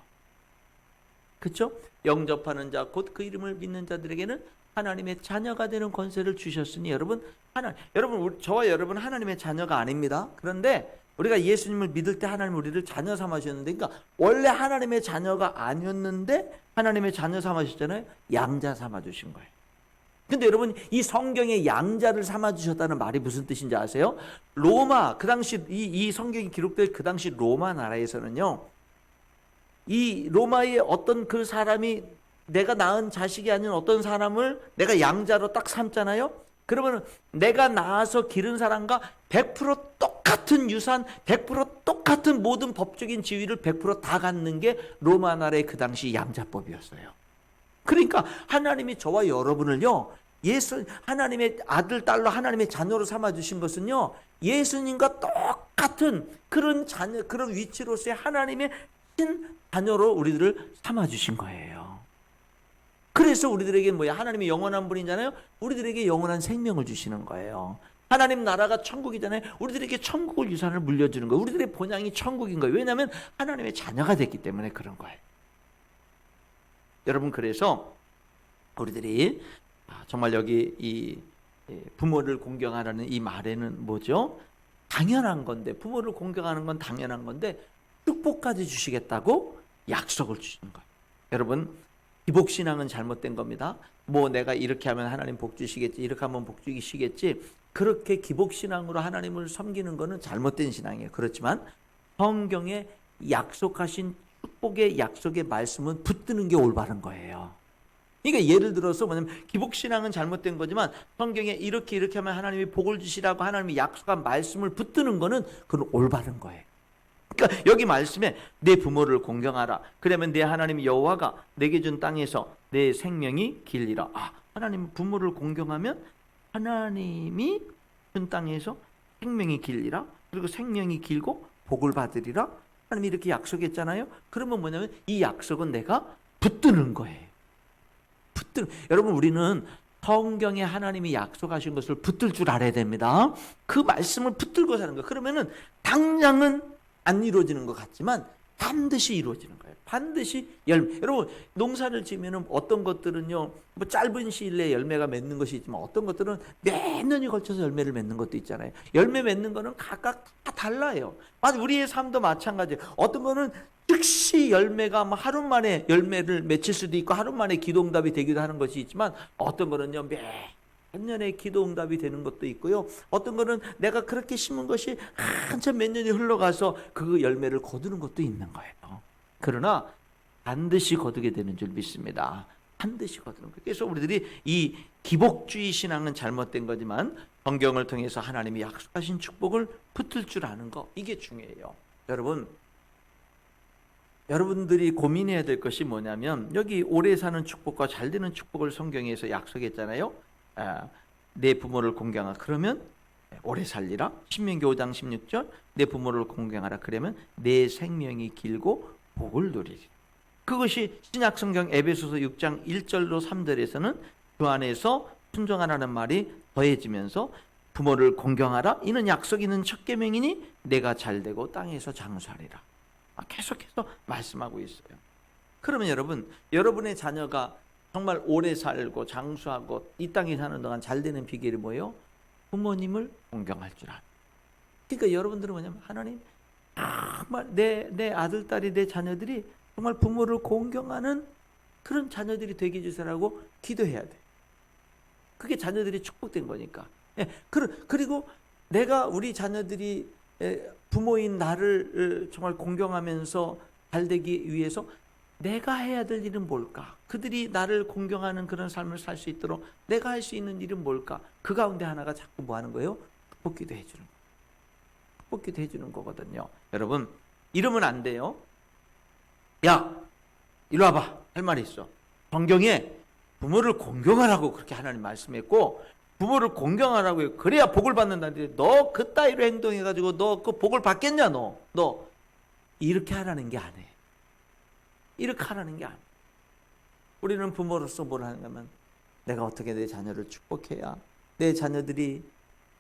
Speaker 1: 그렇죠? 영접하는 자, 곧 그 이름을 믿는 자들에게는 하나님의 자녀가 되는 권세를 주셨으니, 여러분, 저와 여러분 하나님의 자녀가 아닙니다. 그런데 우리가 예수님을 믿을 때 하나님 우리를 자녀 삼으셨는데, 그러니까 원래 하나님의 자녀가 아니었는데 하나님의 자녀 삼으셨잖아요. 양자 삼아주신 거예요. 근데 여러분, 이 성경에 양자를 삼아주셨다는 말이 무슨 뜻인지 아세요? 로마, 그 당시 이 성경이 기록될 그 당시 로마 나라에서는요, 이 로마의 어떤 그 사람이 내가 낳은 자식이 아닌 어떤 사람을 내가 양자로 딱 삼잖아요. 그러면 내가 낳아서 기른 사람과 100% 똑같은 유산, 100% 똑같은 모든 법적인 지위를 100% 다 갖는 게 로마 나라의 그 당시 양자법이었어요. 그러니까 하나님이 저와 여러분을요, 하나님의 아들, 딸로 하나님의 자녀로 삼아주신 것은요, 예수님과 똑같은 그런 자녀, 그런 위치로서의 하나님의 신 자녀로 우리들을 삼아주신 거예요. 그래서 우리들에게 뭐야? 하나님이 영원한 분이잖아요. 우리들에게 영원한 생명을 주시는 거예요. 하나님 나라가 천국이잖아요. 우리들에게 천국을 유산을 물려주는 거예요. 우리들의 본향이 천국인 거예요. 왜냐하면 하나님의 자녀가 됐기 때문에 그런 거예요. 여러분, 그래서 우리들이 정말 여기 이 부모를 공경하라는 이 말에는 뭐죠? 당연한 건데, 부모를 공경하는 건 당연한 건데 축복까지 주시겠다고 약속을 주시는 거예요. 여러분, 기복신앙은 잘못된 겁니다. 뭐 내가 이렇게 하면 하나님 복 주시겠지, 이렇게 하면 복 주시겠지, 그렇게 기복신앙으로 하나님을 섬기는 것은 잘못된 신앙이에요. 그렇지만 성경에 약속하신 축복의 약속의 말씀은 붙드는 게 올바른 거예요. 그러니까 예를 들어서 뭐냐면 기복신앙은 잘못된 거지만 성경에 이렇게 하면 하나님이 복을 주시라고 하나님이 약속한 말씀을 붙드는 거는 그건 올바른 거예요. 그러니까 여기 말씀에 내 부모를 공경하라. 그러면 내 하나님 여호와가 내게 준 땅에서 내 생명이 길리라. 하나님 부모를 공경하면 하나님이 준 땅에서 생명이 길리라. 그리고 생명이 길고 복을 받으리라. 하나님이 이렇게 약속했잖아요. 그러면 뭐냐면 이 약속은 내가 붙드는 거예요. 여러분, 우리는 성경에 하나님이 약속하신 것을 붙들 줄 알아야 됩니다. 그 말씀을 붙들고 사는 거예요. 그러면은 당장은 안 이루어지는 것 같지만 반드시 이루어지는 거예요. 반드시 열매. 여러분, 농사를 지면은 어떤 것들은요, 뭐 짧은 시일 내에 열매가 맺는 것이 있지만 어떤 것들은 몇 년이 걸쳐서 열매를 맺는 것도 있잖아요. 열매 맺는 거는 각각 다 달라요. 우리의 삶도 마찬가지예요. 어떤 거는 즉시 열매가 하루 만에 열매를 맺힐 수도 있고 하루 만에 기도응답이 되기도 하는 것이 있지만 어떤 거는요, 몇 년에 기도응답이 되는 것도 있고요. 어떤 거는 내가 그렇게 심은 것이 한참 몇 년이 흘러가서 그 열매를 거두는 것도 있는 거예요. 그러나 반드시 거두게 되는 줄 믿습니다. 반드시 거두는 거예요. 그래서 우리들이 이 기복주의 신앙은 잘못된 거지만 성경을 통해서 하나님이 약속하신 축복을 붙들 줄 아는 거, 이게 중요해요. 여러분들이 고민해야 될 것이 뭐냐면 여기 오래 사는 축복과 잘 되는 축복을 성경에서 약속했잖아요. 내 부모를 공경하라. 그러면 오래 살리라. 신명기 5장 16절 내 부모를 공경하라. 그러면 내 생명이 길고 복을 누리리. 그것이 신약성경 에베소서 6장 1절로 3절에서는 그 안에서 순종하라는 말이 더해지면서 부모를 공경하라. 이는 약속 있는 첫 계명이니 내가 잘되고 땅에서 장수하리라. 계속해서 말씀하고 있어요. 그러면 여러분의 자녀가 정말 오래 살고 장수하고 이 땅에 사는 동안 잘 되는 비결이 뭐예요? 부모님을 공경할 줄 아는. 그러니까 여러분들은 뭐냐면 하나님 정말 내 아들, 딸이, 내 자녀들이 정말 부모를 공경하는 그런 자녀들이 되게 해주세요라고 기도해야 돼. 그게 자녀들이 축복된 거니까. 그리고 내가 우리 자녀들이 부모인 나를 정말 공경하면서 잘 되기 위해서 내가 해야 될 일은 뭘까? 그들이 나를 공경하는 그런 삶을 살 수 있도록 내가 할 수 있는 일은 뭘까? 그 가운데 하나가 자꾸 뭐 하는 거예요? 축복기도 해주는 거예요. 축복기도 해주는 거거든요. 여러분, 이러면 안 돼요. 야, 이리 와봐. 할 말이 있어. 성경에 부모를 공경하라고 그렇게 하나님 말씀했고 부모를 공경하라고 해요. 그래야 복을 받는다는데 너 그따위로 행동해가지고 너 그 복을 받겠냐? 너 이렇게 하라는 게 아니에요. 이렇게 하라는 게 아니에요. 우리는 부모로서 뭘 하냐면 내가 어떻게 내 자녀를 축복해야 내 자녀들이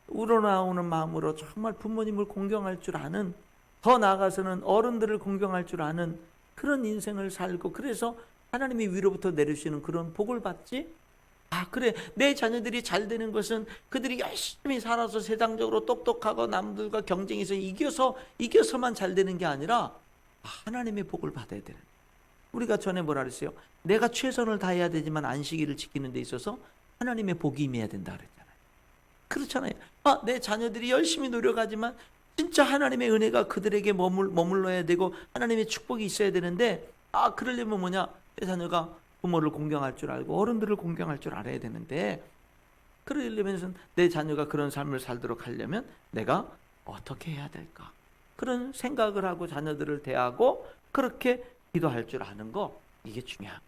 Speaker 1: 우러나오는 마음으로 정말 부모님을 공경할 줄 아는, 더 나아가서는 어른들을 공경할 줄 아는 그런 인생을 살고, 그래서 하나님이 위로부터 내리시는 그런 복을 받지. 그래, 내 자녀들이 잘 되는 것은 그들이 열심히 살아서 세상적으로 똑똑하고 남들과 경쟁에서 이겨서만 잘 되는 게 아니라 하나님의 복을 받아야 되는. 우리가 전에 뭐라 그랬어요? 내가 최선을 다해야 되지만 안식일을 지키는 데 있어서 하나님의 복이 임해야 된다 그랬잖아요. 그렇잖아요. 내 자녀들이 열심히 노력하지만 진짜 하나님의 은혜가 그들에게 머물러야 되고 하나님의 축복이 있어야 되는데 그러려면 뭐냐? 내 자녀가 부모를 공경할 줄 알고 어른들을 공경할 줄 알아야 되는데, 그러려면 내 자녀가 그런 삶을 살도록 하려면 내가 어떻게 해야 될까? 그런 생각을 하고 자녀들을 대하고 그렇게 기도할 줄 아는 거, 이게 중요합니다.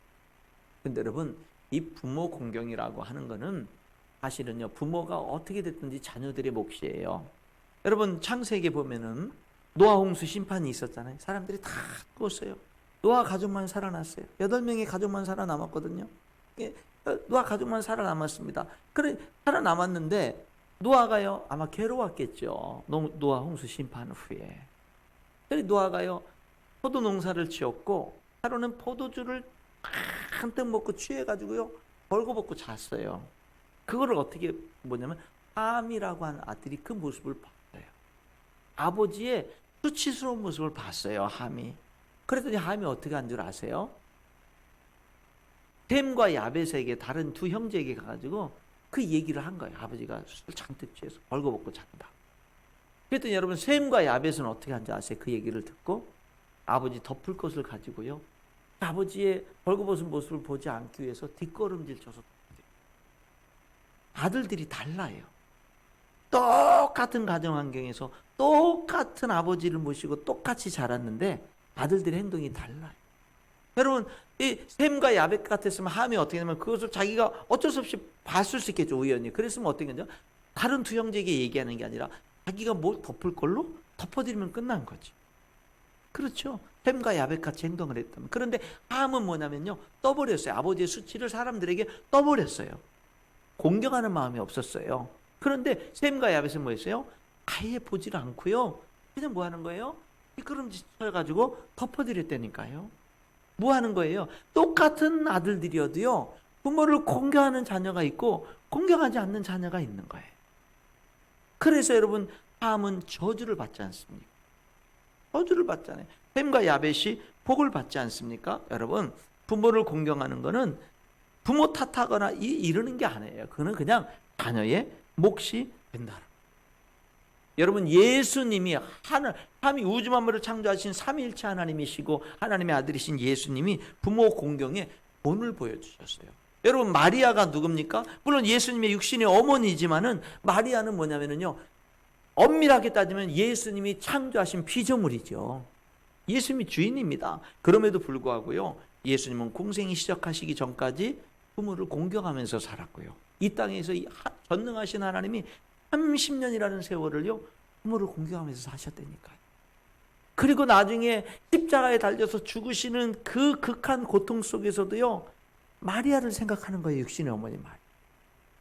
Speaker 1: 근데 여러분, 이 부모 공경이라고 하는 거는 사실은요, 부모가 어떻게 됐든지 자녀들의 몫이에요. 여러분, 창세기에 보면은 노아 홍수 심판이 있었잖아요. 사람들이 다 죽었어요. 노아 가족만 살아났어요. 8명의 가족만 살아남았거든요. 노아 가족만 살아남았습니다. 그래, 살아남았는데 노아가요 아마 괴로웠겠죠. 노아 홍수 심판 후에. 그래서 노아가요 포도 농사를 지었고 하루는 포도주를 한뜩 먹고 취해가지고요 벌거벗고 잤어요. 그거를 어떻게 뭐냐면 함이라고 하는 아들이 그 모습을 봤어요. 아버지의 수치스러운 모습을 봤어요. 함이. 그랬더니 함이 어떻게 한 줄 아세요? 셈과 야벳에게 다른 두 형제에게 가가지고 그 얘기를 한 거예요. 아버지가 술을 잔뜩 취해서 벌거벗고 잔다. 그랬더니 여러분 셈과 야벳은 어떻게 한지 아세요? 그 얘기를 듣고 아버지 덮을 것을 가지고요 아버지의 벌거벗은 모습을 보지 않기 위해서 뒷걸음질 쳐서 아들들이 달라요. 똑같은 가정 환경에서 똑같은 아버지를 모시고 똑같이 자랐는데 아들들의 행동이 달라요. 여러분 이 셈과 야벳 같았으면 함이 어떻게 되냐면 그것을 자기가 어쩔 수 없이 봤을 수 있겠죠. 우연히. 그랬으면 어떻게 되냐 다른 두 형제에게 얘기하는 게 아니라 자기가 뭘 덮을 걸로 덮어드리면 끝난 거지. 그렇죠. 셈과 야벳 같이 행동을 했다면. 그런데 함은 뭐냐면요 떠버렸어요. 아버지의 수치를 사람들에게 떠버렸어요. 공경하는 마음이 없었어요. 그런데 셈과 야벳은 뭐였어요? 아예 보질 않고요 그냥 뭐 하는 거예요? 뒷걸음질 쳐가지고 덮어드렸다니까요. 뭐 하는 거예요? 똑같은 아들들이어도요 부모를 공경하는 자녀가 있고 공경하지 않는 자녀가 있는 거예요. 그래서 여러분 함은 저주를 받지 않습니까? 저주를 받잖아요. 셈과 야벳이 복을 받지 않습니까? 여러분 부모를 공경하는 거는 부모 탓하거나 이르는 게 아니에요. 그거는 그냥 자녀의 몫이 된다. 여러분 예수님이 함이 우주 만물을 창조하신 삼위일체 하나님이시고 하나님의 아들이신 예수님이 부모 공경에 본을 보여주셨어요. 여러분 마리아가 누굽니까? 물론 예수님의 육신의 어머니지만은 마리아는 뭐냐면요 엄밀하게 따지면 예수님이 창조하신 피조물이죠. 예수님이 주인입니다. 그럼에도 불구하고요 예수님은 공생이 시작하시기 전까지 부모를 공경하면서 살았고요 이 땅에서 전능하신 하나님이 30년이라는 세월을요 부모를 공경하면서 사셨다니까요. 그리고 나중에 십자가에 달려서 죽으시는 그 극한 고통 속에서도요 마리아를 생각하는 거예요. 육신의 어머니 마리아.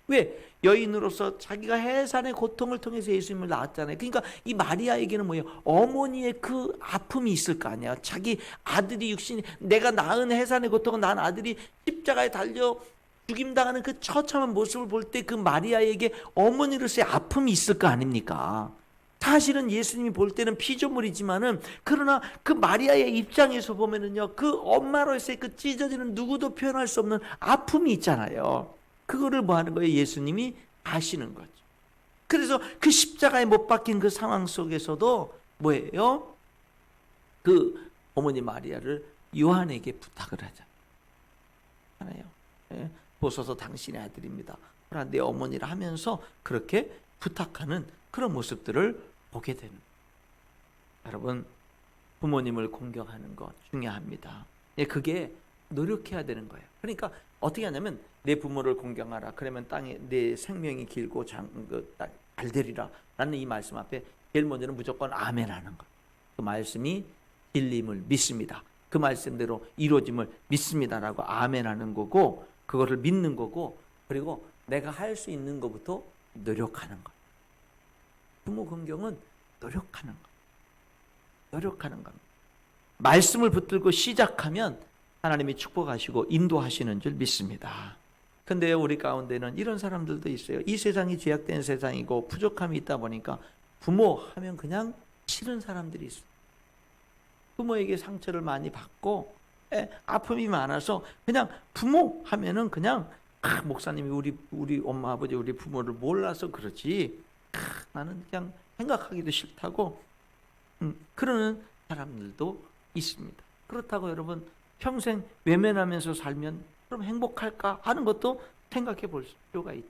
Speaker 1: 왜? 여인으로서 자기가 해산의 고통을 통해서 예수님을 낳았잖아요. 그러니까 이 마리아에게는 뭐예요? 어머니의 그 아픔이 있을 거 아니야. 자기 아들이 육신이 내가 낳은 해산의 고통을 낳은 아들이 십자가에 달려 죽임당하는 그 처참한 모습을 볼 때 그 마리아에게 어머니로서의 아픔이 있을 거 아닙니까? 사실은 예수님이 볼 때는 피조물이지만은 그러나 그 마리아의 입장에서 보면은요 그 엄마로서의 그 찢어지는 누구도 표현할 수 없는 아픔이 있잖아요. 그거를 뭐 하는 거예요? 예수님이 아시는 거죠. 그래서 그 십자가에 못 박힌 그 상황 속에서도 뭐예요? 그 어머니 마리아를 요한에게 부탁을 하잖아요. 예? 보소서 당신의 아들입니다. 그러나 내 어머니라 하면서 그렇게 부탁하는 그런 모습들을 보게 되는 거예요. 여러분 부모님을 공경하는 것 중요합니다. 예, 그게 노력해야 되는 거예요. 그러니까 어떻게 하냐면 내 부모를 공경하라. 그러면 땅에 내 생명이 길고 잘 되리라 라는 이 말씀 앞에 제일 먼저는 무조건 아멘 하는 것. 그 말씀이 진리임을 믿습니다. 그 말씀대로 이루어짐을 믿습니다라고 아멘 하는 거고 그거를 믿는 거고 그리고 내가 할 수 있는 것부터 노력하는 것. 부모 공경은 노력하는 것. 노력하는 겁니다. 말씀을 붙들고 시작하면 하나님이 축복하시고 인도하시는 줄 믿습니다. 근데 우리 가운데는 이런 사람들도 있어요. 이 세상이 죄악된 세상이고 부족함이 있다 보니까 부모 하면 그냥 싫은 사람들이 있어요. 부모에게 상처를 많이 받고 아픔이 많아서 그냥 부모 하면은 그냥 목사님이 우리 엄마 아버지 우리 부모를 몰라서 그렇지 나는 그냥 생각하기도 싫다고 그러는 사람들도 있습니다. 그렇다고 여러분 평생 외면하면서 살면 그럼 행복할까 하는 것도 생각해 볼 필요가 있죠.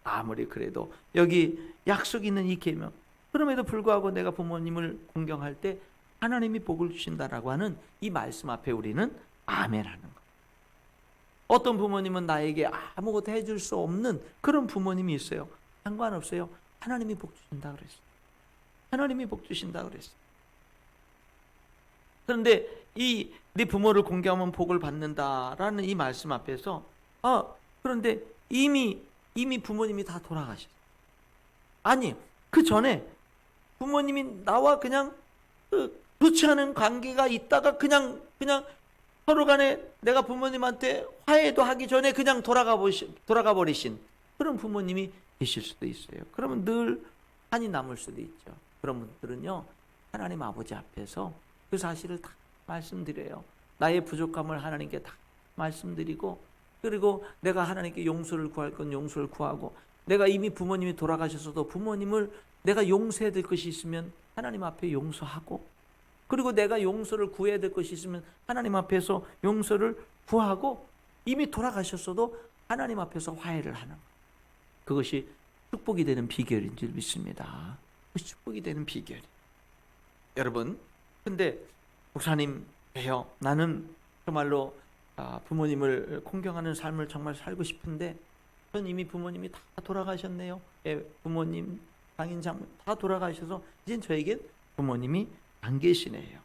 Speaker 1: 아무리 그래도 여기 약속 있는 이 계명 그럼에도 불구하고 내가 부모님을 공경할 때 하나님이 복을 주신다라고 하는 이 말씀 앞에 우리는 아멘하는 것. 어떤 부모님은 나에게 아무것도 해줄 수 없는 그런 부모님이 있어요. 상관없어요. 하나님이 복 주신다 그랬어요. 하나님이 복 주신다 그랬어요. 그런데 네 부모를 공경하면 복을 받는다라는 이 말씀 앞에서 그런데 이미 부모님이 다 돌아가셨어요. 아니, 그 전에 부모님이 나와 그냥 좋지 않은 관계가 있다가 그냥 서로 간에 내가 부모님한테 화해도 하기 전에 그냥 돌아가 버리신 그런 부모님이 계실 수도 있어요. 그러면 늘 한이 남을 수도 있죠. 그런 분들은요, 하나님 아버지 앞에서 그 사실을 다 말씀드려요. 나의 부족함을 하나님께 다 말씀드리고, 그리고 내가 하나님께 용서를 구할 건 용서를 구하고, 내가 이미 부모님이 돌아가셨어도 부모님을 내가 용서해야 될 것이 있으면 하나님 앞에 용서하고, 그리고 내가 용서를 구해야 될 것이 있으면 하나님 앞에서 용서를 구하고, 이미 돌아가셨어도 하나님 앞에서 화해를 하는 것. 그것이 축복이 되는 비결인 줄 믿습니다. 축복이 되는 비결. 여러분, 근데 목사님, 왜요? 나는 정말로 부모님을 공경하는 삶을 정말 살고 싶은데 전 이미 부모님이 다 돌아가셨네요. 부모님, 장인, 장모 다 돌아가셔서 이젠 저에겐 부모님이 안 계시네요.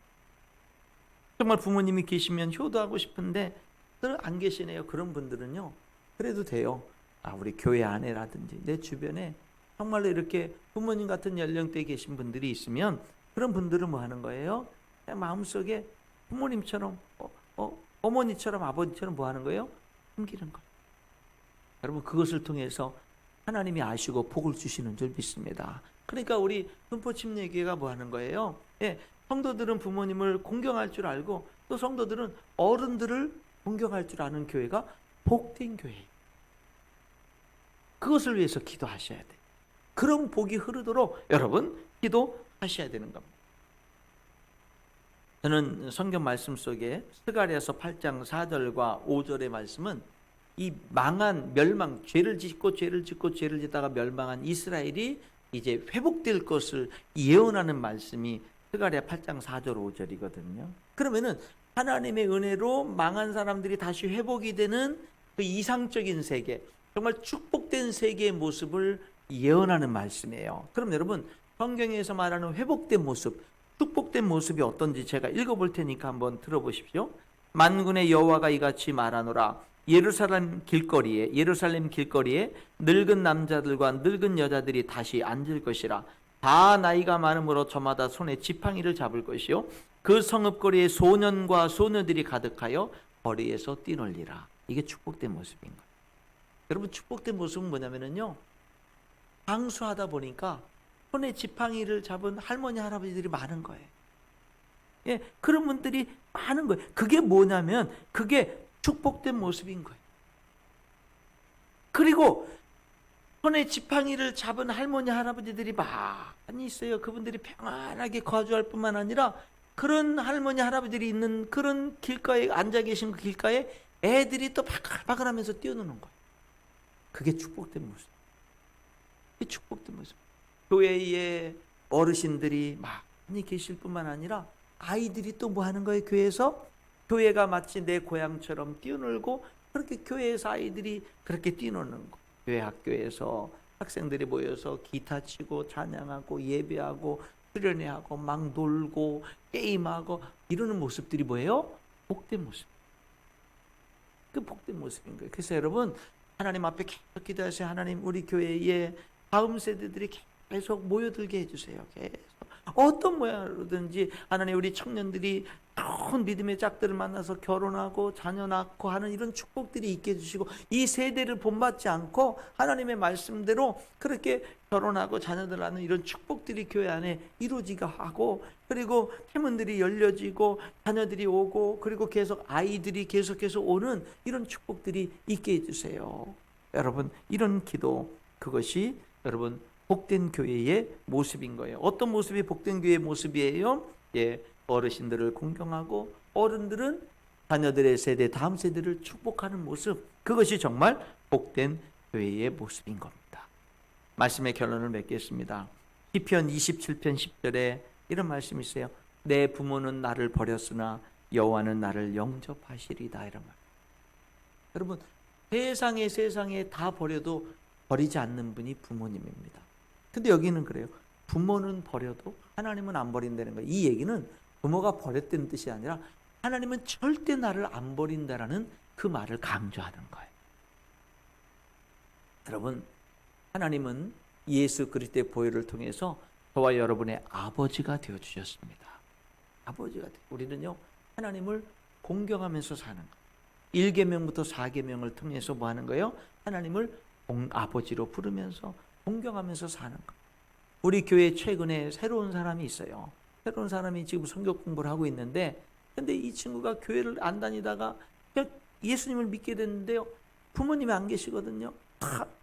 Speaker 1: 정말 부모님이 계시면 효도하고 싶은데 안 계시네요. 그런 분들은요, 그래도 돼요. 우리 교회 안에라든지 내 주변에 정말로 이렇게 부모님 같은 연령대에 계신 분들이 있으면 그런 분들은 뭐 하는 거예요? 그냥 마음속에 부모님처럼 어머니처럼 아버지처럼 뭐 하는 거예요? 섬기는 거예요. 여러분, 그것을 통해서 하나님이 아시고 복을 주시는 줄 믿습니다. 그러니까 우리 분포침례교회가 뭐 하는 거예요? 성도들은 부모님을 공경할 줄 알고 또 성도들은 어른들을 공경할 줄 아는 교회가 복된 교회예요. 그것을 위해서 기도하셔야 돼요. 그런 복이 흐르도록 여러분 기도하셔야 되는 겁니다. 저는 성경 말씀 속에 스가랴서 8장 4절과 5절의 말씀은 이 망한 멸망, 죄를 짓다가 멸망한 이스라엘이 이제 회복될 것을 예언하는 말씀이 스가랴 8장 4절 5절이거든요. 그러면은 하나님의 은혜로 망한 사람들이 다시 회복이 되는 그 이상적인 세계, 정말 축복된 세계의 모습을 예언하는 말씀이에요. 그럼 여러분, 성경에서 말하는 회복된 모습, 축복된 모습이 어떤지 제가 읽어볼 테니까 한번 들어보십시오. 만군의 여호와가 이같이 말하노라. 예루살렘 길거리에 늙은 남자들과 늙은 여자들이 다시 앉을 것이라. 다 나이가 많음으로 저마다 손에 지팡이를 잡을 것이요, 그 성읍거리에 소년과 소녀들이 가득하여 거리에서 뛰놀리라. 이게 축복된 모습인 거예요. 여러분, 축복된 모습은 뭐냐면요, 장수하다 보니까 손에 지팡이를 잡은 할머니 할아버지들이 많은 거예요. 그런 분들이 많은 거예요. 그게 뭐냐면 그게 축복된 모습인 거예요. 그리고 손에 지팡이를 잡은 할머니 할아버지들이 많이 있어요. 그분들이 평안하게 거주할 뿐만 아니라 그런 할머니 할아버지들이 있는 그런 길가에 앉아 계신 그 길가에 애들이 또 바글바글하면서 뛰어노는 거예요. 그게 축복된 모습. 그게 축복된 모습. 교회에 어르신들이 많이 계실 뿐만 아니라 아이들이 또 뭐 하는 거예요? 교회에서? 교회가 마치 내 고향처럼 뛰어놀고, 그렇게 교회에서 아이들이 그렇게 뛰노는 거. 교회 학교에서 학생들이 모여서 기타 치고 찬양하고 예배하고 수련회하고 막 놀고 게임하고 이러는 모습들이 뭐예요? 복된 모습. 그 복된 모습인 거예요. 그래서 여러분, 하나님 앞에 계속 기도하세요. 하나님, 우리 교회에 다음 세대들이 계속 모여들게 해주세요. 계속 어떤 모양으로든지 하나님, 우리 청년들이 좋은 믿음의 짝들을 만나서 결혼하고 자녀 낳고 하는 이런 축복들이 있게 해주시고, 이 세대를 본받지 않고 하나님의 말씀대로 그렇게 결혼하고 자녀들 낳는 이런 축복들이 교회 안에 이루어지게 하고, 그리고 태문들이 열려지고 자녀들이 오고, 그리고 계속 아이들이 계속해서 오는 이런 축복들이 있게 해주세요. 여러분, 이런 기도, 그것이 여러분 복된 교회의 모습인 거예요. 어떤 모습이 복된 교회의 모습이에요? 어르신들을 공경하고 어른들은 자녀들의 세대, 다음 세대를 축복하는 모습, 그것이 정말 복된 교회의 모습인 겁니다. 말씀의 결론을 맺겠습니다. 시편 27편 10절에 이런 말씀이 있어요. 내 부모는 나를 버렸으나 여호와는 나를 영접하시리다. 이런 말. 여러분, 세상에 다 버려도 버리지 않는 분이 부모님입니다. 근데 여기는 그래요. 부모는 버려도 하나님은 안 버린다는 거예요. 이 얘기는 부모가 버렸다는 뜻이 아니라 하나님은 절대 나를 안 버린다라는 그 말을 강조하는 거예요. 여러분, 하나님은 예수 그리스도의 보혈을 통해서 저와 여러분의 아버지가 되어 주셨습니다. 아버지가 우리는요 하나님을 공경하면서 사는 거예요. 1계명부터 4계명을 통해서 뭐 하는 거예요? 하나님을 아버지로 부르면서 공경하면서 사는 거예요. 우리 교회에 최근에 새로운 사람이 있어요. 새로운 사람이 지금 성경 공부를 하고 있는데, 근데 이 친구가 교회를 안 다니다가 예수님을 믿게 됐는데요, 부모님이 안 계시거든요.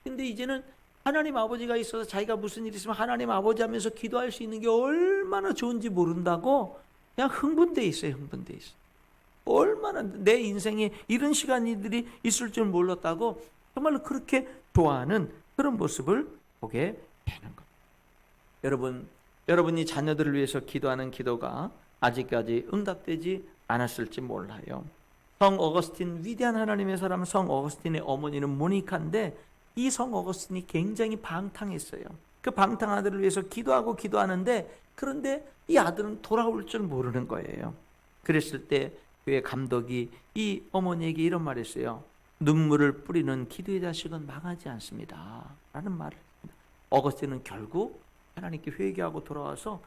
Speaker 1: 근데 이제는 하나님 아버지가 있어서 자기가 무슨 일 있으면 하나님 아버지 하면서 기도할 수 있는 게 얼마나 좋은지 모른다고 그냥 흥분돼 있어요. 흥분돼 있어요. 얼마나 내 인생에 이런 시간들이 있을 줄 몰랐다고 정말로 그렇게 좋아하는 그런 모습을 보게 되는 겁니다. 여러분이 자녀들을 위해서 기도하는 기도가 아직까지 응답되지 않았을지 몰라요. 성 어거스틴, 위대한 하나님의 사람 성 어거스틴의 어머니는 모니카인데, 이 성 어거스틴이 굉장히 방탕했어요. 그 방탕 아들을 위해서 기도하는데, 그런데 이 아들은 돌아올 줄 모르는 거예요. 그랬을 때 교회 감독이 이 어머니에게 이런 말을 했어요. 눈물을 뿌리는 기도의 자식은 망하지 않습니다 라는 말을 했습니다. 어거스틴은 결국 하나님께 회개하고 돌아와서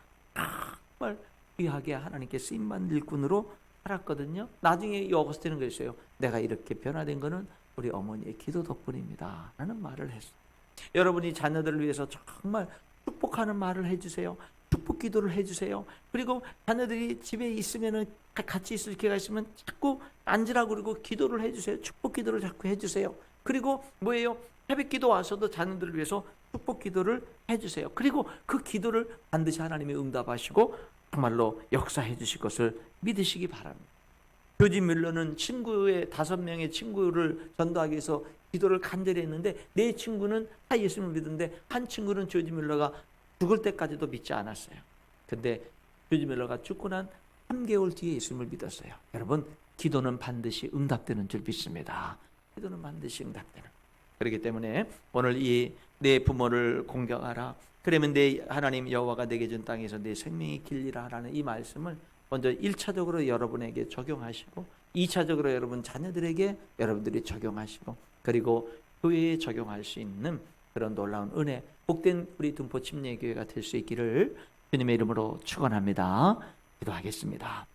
Speaker 1: 정말 귀하게 하나님께 쓰임받는 일꾼으로 살았거든요. 나중에 이 어거스틴은 그랬어요. 내가 이렇게 변화된 거는 우리 어머니의 기도 덕분입니다 라는 말을 했어요. 여러분이 자녀들을 위해서 정말 축복하는 말을 해주세요. 축복 기도를 해주세요. 그리고 자녀들이 집에 있으면 같이 있을 기회가 있으면 자꾸 앉으라고 그러고 기도를 해주세요. 축복 기도를 자꾸 해주세요. 그리고 뭐예요? 새벽 기도 와서도 자녀들을 위해서 축복 기도를 해주세요. 그리고 그 기도를 반드시 하나님이 응답하시고 정말로 역사해 주실 것을 믿으시기 바랍니다. 조지 뮬러는 친구의 5명의 친구를 전도하기 위해서 기도를 간절히 했는데, 4친구는 다 예수님을 믿는데 한 친구는 조지 뮬러가 죽을 때까지도 믿지 않았어요. 근데 조지 뮬러가 죽고 난 3개월 뒤에 예수님을 믿었어요. 여러분, 기도는 반드시 응답되는 줄 믿습니다. 기도는 반드시 응답되는. 그렇기 때문에 오늘 이 내 부모를 공경하라, 그러면 내 하나님 여호와가 내게 준 땅에서 내 생명이 길리라 라는 이 말씀을 먼저 1차적으로 여러분에게 적용하시고, 2차적으로 여러분 자녀들에게 여러분들이 적용하시고, 그리고 교회에 적용할 수 있는 그런 놀라운 은혜, 복된 우리 둔포 침례교회가 될 수 있기를 주님의 이름으로 축원합니다. 기도하겠습니다.